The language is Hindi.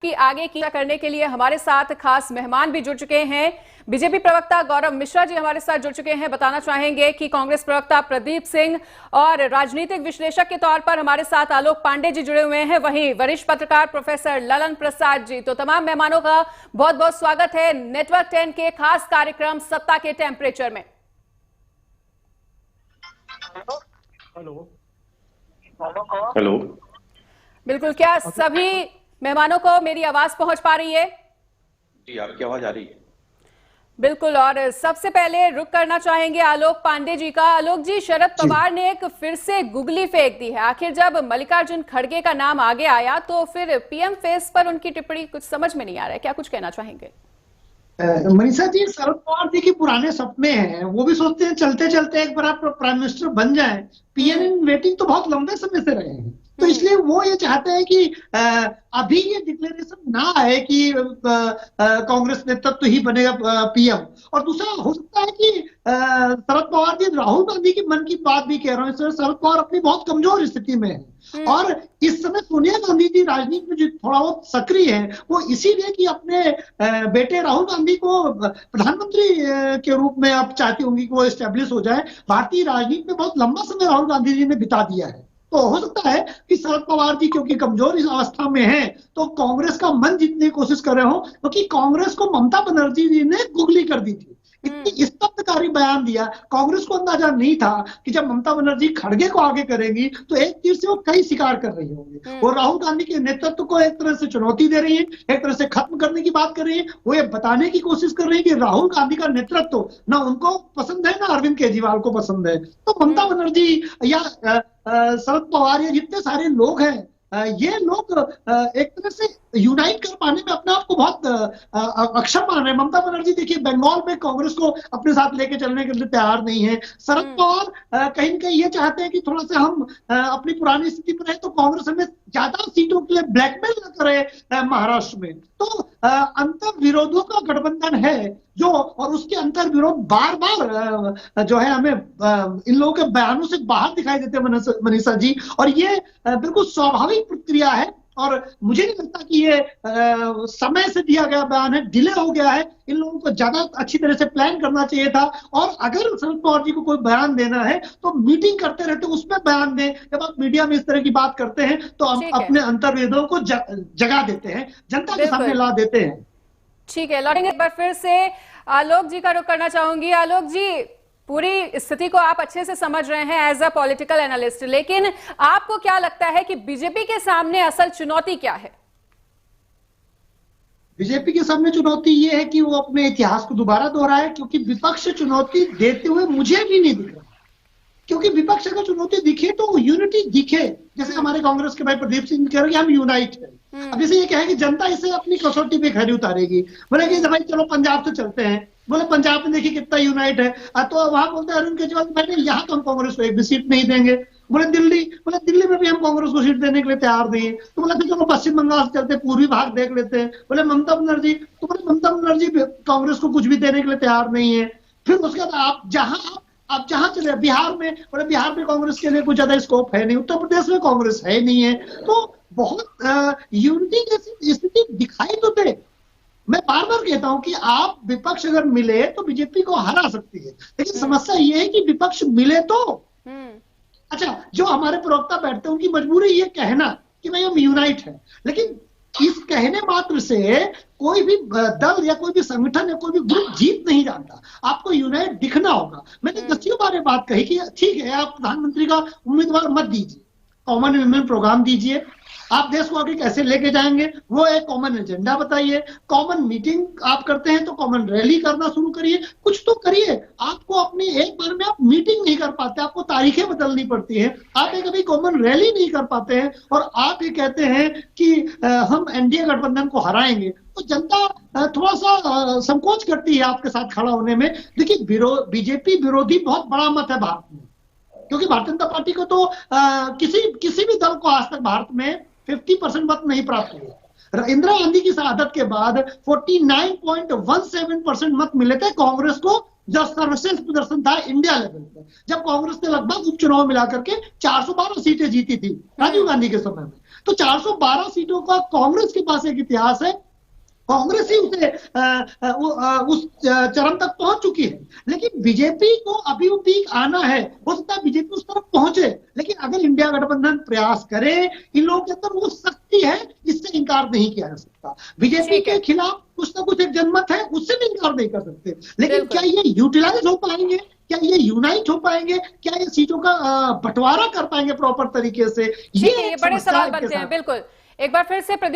की आगे की करने के लिए हमारे साथ खास मेहमान भी जुड़ चुके हैं। बीजेपी प्रवक्ता गौरव मिश्रा जी हमारे साथ जुड़ चुके हैं। बताना चाहेंगे कि कांग्रेस प्रवक्ता प्रदीप सिंह और राजनीतिक विश्लेषक के तौर पर हमारे साथ आलोक पांडे जी जुड़े हुए हैं, वहीं वरिष्ठ पत्रकार प्रोफेसर ललन प्रसाद जी। तो तमाम मेहमानों का बहुत बहुत स्वागत है नेटवर्क 10 के खास कार्यक्रम सत्ता के टेम्परेचर में। हेलो हेलो, बिल्कुल, क्या सभी मेहमानों को मेरी आवाज पहुंच पा रही है? जी आपकी आवाज आ रही है। बिल्कुल, और सबसे पहले रुक करना चाहेंगे आलोक पांडे जी का। आलोक जी, शरद पवार ने एक फिर से गुगली फेंक दी है। आखिर जब मल्लिकार्जुन खड़गे का नाम आगे आया तो फिर पीएम फेस पर उनकी टिप्पणी कुछ समझ में नहीं आ रहा है, क्या कुछ कहना चाहेंगे? मनीषा जी, शरद पवार जी के पुराने सपने हैं, वो भी सोचते हैं चलते चलते एक बार आप प्राइम मिनिस्टर बन जाएं। पीएम इन वेटिंग तो बहुत लंबे समय से रहे हैं, तो इसलिए वो ये चाहते हैं कि अभी ये डिक्लेरेशन ना आए कि कांग्रेस नेतृत्व ही बनेगा पीएम। और दूसरा हो सकता है कि शरद पवार जी राहुल गांधी की मन की बात भी कह रहे हैं। शरद पवार अपनी बहुत कमजोर स्थिति में है और इस समय सोनिया गांधी जी राजनीति में जो थोड़ा बहुत सक्रिय है, वो इसीलिए कि अपने बेटे राहुल गांधी को प्रधानमंत्री के रूप में आप चाहती होंगी कि वो एस्टेब्लिश हो जाए। भारतीय राजनीति में बहुत लंबा समय राहुल गांधी जी ने बिता दिया है, तो हो सकता है कि शरद पवार जी क्योंकि कमजोर इस अवस्था में हैं, तो कांग्रेस का मन जीतने की कोशिश कर रहे हो, क्योंकि कांग्रेस को ममता बनर्जी जी ने गुगली कर दी थी। इतनी स्तब्धकारी बयान दिया। कांग्रेस को अंदाजा नहीं था कि जब ममता बनर्जी खड़गे को आगे करेंगी तो एक तीर से वो कई शिकार कर रही होंगी। वो राहुल गांधी के नेतृत्व को एक तरह से चुनौती दे रही है, एक तरह से खत्म करने की बात कर रही है। वो ये बताने की कोशिश कर रही है कि राहुल गांधी का नेतृत्व ना उनको पसंद है ना अरविंद केजरीवाल को पसंद है। तो ममता बनर्जी या शरद पवार या जितने सारे लोग हैं, ये लोग एक तरह से यूनाइट कर पाने में अपने आप को बहुत अक्षम मान रहे हैं। ममता बनर्जी देखिए बंगाल में कांग्रेस को अपने साथ लेके चलने के लिए तैयार नहीं है। शरद पवार कहीं न कहीं ये चाहते हैं कि थोड़ा सा हम अपनी पुरानी स्थिति पर रहे, तो कांग्रेस हमें ज्यादा सीटों के लिए ब्लैकमेल न करे महाराष्ट्र में। तो अंतर विरोधों का गठबंधन है जो, और उसके अंतर विरोध बार बार जो है हमें इन लोगों के बयानों से बाहर दिखाई देते हैं मनीषा जी, और ये बिल्कुल स्वाभाविक प्रक्रिया है। और मुझे नहीं लगता कि ये समय से दिया गया बयान है, डिले हो गया है। इन लोगों को ज्यादा अच्छी तरह से प्लान करना चाहिए था। और अगर शरद पवार जी को कोई बयान देना है तो मीटिंग करते रहते उसमें बयान दें। जब आप मीडिया में इस तरह की बात करते हैं तो आप अपने अंतर्वेदों को जगा देते हैं, जनता के सामने ला देते हैं। ठीक है, लौटेंगे एक बार फिर से आलोक जी का रुख करना चाहूंगी। आलोक जी, पूरी स्थिति को आप अच्छे से समझ रहे हैं एज अ पॉलिटिकल एनालिस्ट, लेकिन आपको क्या लगता है कि बीजेपी के सामने असल चुनौती क्या है? बीजेपी के सामने चुनौती ये है कि वो अपने इतिहास को दोबारा दोहराए, क्योंकि विपक्ष चुनौती देते हुए मुझे भी नहीं दिख रहा। क्योंकि विपक्ष अगर चुनौती दिखे तो यूनिटी दिखे, जैसे हमारे कांग्रेस के भाई प्रदीप सिंह कह रहे हैं हम यूनाइट है। अब जैसे ये कहे कि जनता इसे अपनी कसौटी पे खरी उतारेगी, बोले कि भाई चलो पंजाब से चलते हैं, बोले पंजाब में देखिए कितना यूनाइट है, तो वहां बोलते हैं अरविंद केजरीवाल भाई यहाँ तो हम कांग्रेस को एक भी सीट नहीं देंगे। बोले दिल्ली में भी हम कांग्रेस को सीट देने के लिए तैयार नहीं है। तो बोला चलो पश्चिम बंगाल से चलते, पूर्वी भाग देख लेते हैं। बोले ममता बनर्जी, तो बोले ममता बनर्जी कांग्रेस को कुछ भी देने के लिए तैयार नहीं है। फिर उसके बाद आप जहां चले, बिहार में, बोले बिहार में कांग्रेस के लिए कुछ ज्यादा स्कोप है नहीं, उत्तर प्रदेश में कांग्रेस है नहीं है। तो बहुत यूनिटी जैसी स्थिति दिखाई तो दे। मैं बार बार कहता हूं कि आप विपक्ष अगर मिले तो बीजेपी को हरा सकती है, लेकिन समस्या ये है कि विपक्ष मिले तो अच्छा, जो हमारे प्रवक्ता बैठते हैं उनकी मजबूरी ये कहना कि भाई हम यूनाइट है, लेकिन इस कहने मात्र से कोई भी दल या कोई भी संगठन या कोई भी ग्रुप जीत नहीं जाता। आपको यूनाइट दिखना होगा। मैंने 10 बार बात कही कि ठीक है, आप प्रधानमंत्री का उम्मीदवार मत दीजिए, कॉमन वुमेन प्रोग्राम दीजिए। आप देश को आगे कैसे लेके जाएंगे वो एक कॉमन एजेंडा बताइए। कॉमन मीटिंग आप करते हैं तो कॉमन रैली करना शुरू करिए, कुछ तो करिए। आपको अपनी एक बार में आप मीटिंग नहीं कर पाते, आपको तारीखें बदलनी पड़ती हैं। आप एक अभी कॉमन रैली नहीं कर पाते हैं और आप ये कहते हैं कि हम एनडीए गठबंधन को हराएंगे, तो जनता थोड़ा सा संकोच करती है आपके साथ खड़ा होने में। देखिए बीजेपी विरोधी बहुत बड़ा मत है भारत में, क्योंकि भारतीय जनता पार्टी को तो किसी भी दल को आज तक भारत में 50% मत नहीं प्राप्त हुए। इंदिरा गांधी की शहादत के बाद 49.17% मत मिले थे कांग्रेस को, जो सर्वश्रेष्ठ प्रदर्शन था इंडिया लेवल पे, जब कांग्रेस ने लगभग उपचुनाव मिलाकर के 412 सीटें जीती थी राजीव गांधी के समय में। तो 412 सीटों का कांग्रेस के पास एक इतिहास है, कांग्रेस ही उसे उस चरम तक पहुंच चुकी है। लेकिन बीजेपी को अभी वो पीक आना है, हो सकता है बीजेपी उस तरफ पहुंचे, लेकिन अगर इंडिया गठबंधन प्रयास करे, इन लोगों के अंदर वो शक्ति है, इससे इंकार नहीं किया जा सकता। बीजेपी के खिलाफ कुछ ना कुछ एक जनमत है, उससे भी इंकार नहीं कर सकते, लेकिन क्या ये यूटिलाइज हो पाएंगे, क्या ये यूनाइट हो पाएंगे, क्या ये सीटों का बंटवारा कर पाएंगे प्रॉपर तरीके से, ये बड़े सवाल बनते हैं। बिल्कुल, एक बार फिर से प्रदीप